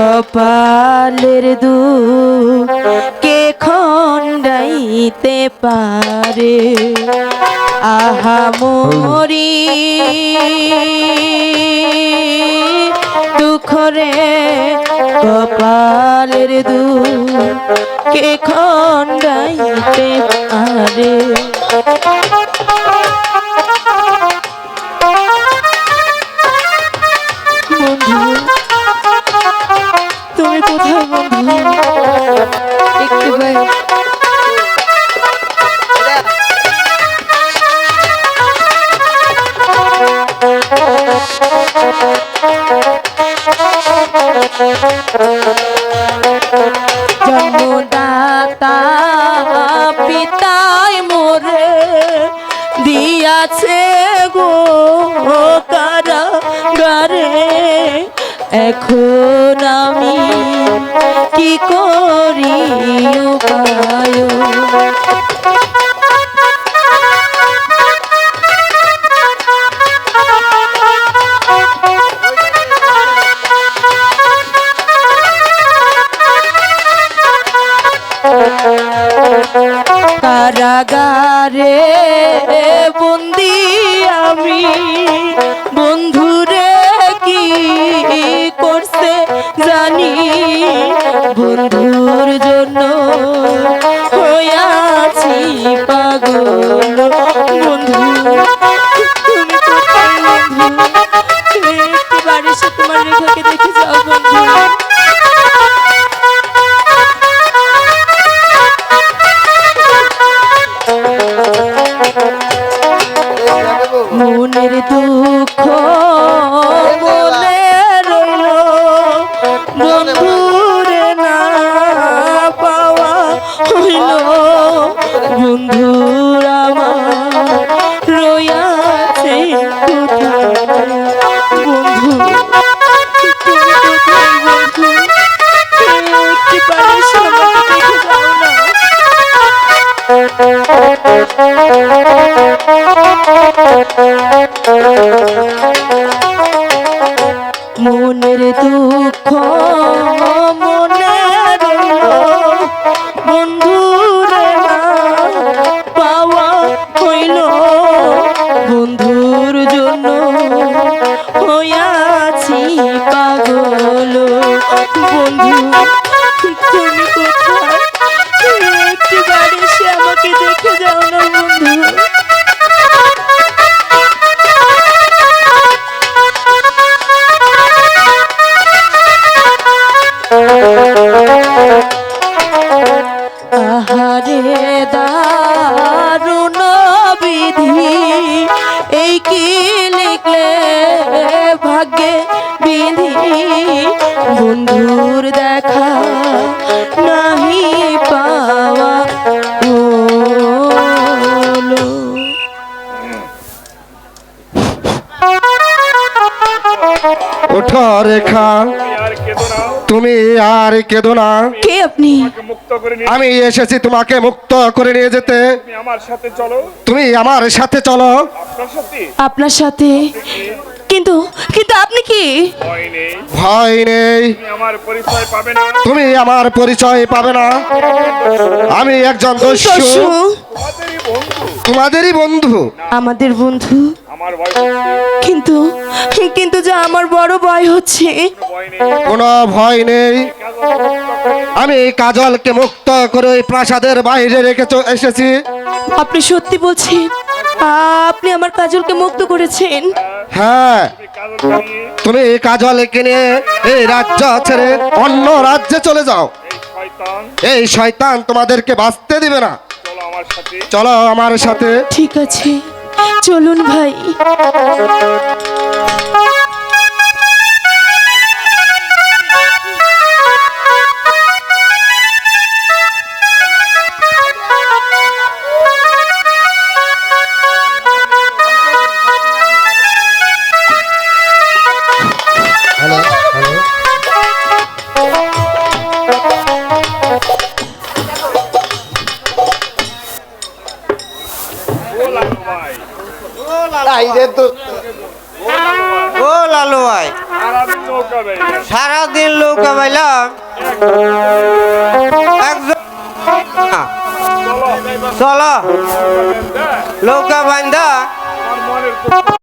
কপালের কে খণ্ডাইতে পারে আহা মরি দুঃখ রে কপালের কে খণ্ডাইতে পারে বন্ধু তুমি কোথায় বন্ধু একটু জন্মদাতা পিতায় মোরে দিয়াছে গো কারাগারে এখন আমি কি করি উপায় কারাগারে বন্দি আমি বন্ধুরে কি করছে জানি বন্ধুর জন্য হইয়াছি পাগল বন্ধু তুমি কোথায় বন্ধু একটু বাড়ির সাথে তোমার রেখাকে দেখে যাও বন্ধু মনের দুঃখ মনে রইল বন্ধুরে না পাওয়া হইল বন্ধুর আমার রইয়াছে কোথায় বন্ধু তুমি কোথায় বন্ধু একটি পারিস আমাকে দেখে যাও না মনের দুঃখ মনে রইল বন্ধুরে না পাওয়া হইল বন্ধুর জন্য হইয়াছি পাগল বন্ধু তুমি কোথায় একটু বাড়ি এসে আমাকে দেখে যাও না বন্ধু আহারে দারুণ বিধি এই কি লিখলে ভাগ্যে বিধি বন্ধুর দেখা নাহি পাওয়া ওঠো রেখা তুমি আর কেঁদো না কে আপনি আমি এসেছি তোমাকে মুক্ত করে নিয়ে যেতে তুমি আমার সাথে চলো আপনার সাথে কিন্তু কিন্তু আপনি কি ভয় নেই তুমি আমার পরিচয় পাবে না আমি একজন দস্যু তোমাদেরই বন্ধু আমাদের বন্ধু কিন্তু কিন্তু যে আমার বড় ভয় হচ্ছে কোনো ভয় নেই আমি কাজলকে মুক্ত করে ওই প্রাসাদের বাইরে রেখে এসেছি আপনি সত্যি বলছেন আপনি আমার কাজলকে মুক্ত করেছেন হ্যাঁ তুমি কাজলকে নিয়ে এই রাজ্য ছেড়ে অন্য রাজ্যে চলে যাও এই শয়তান তোমাদেরকে বাঁচতে দিবে না চলো আমার সাথে ঠিক আছে চলুন ভাই একদিন নৌকা বাইলাম একজন চলো নৌকা বান্ধা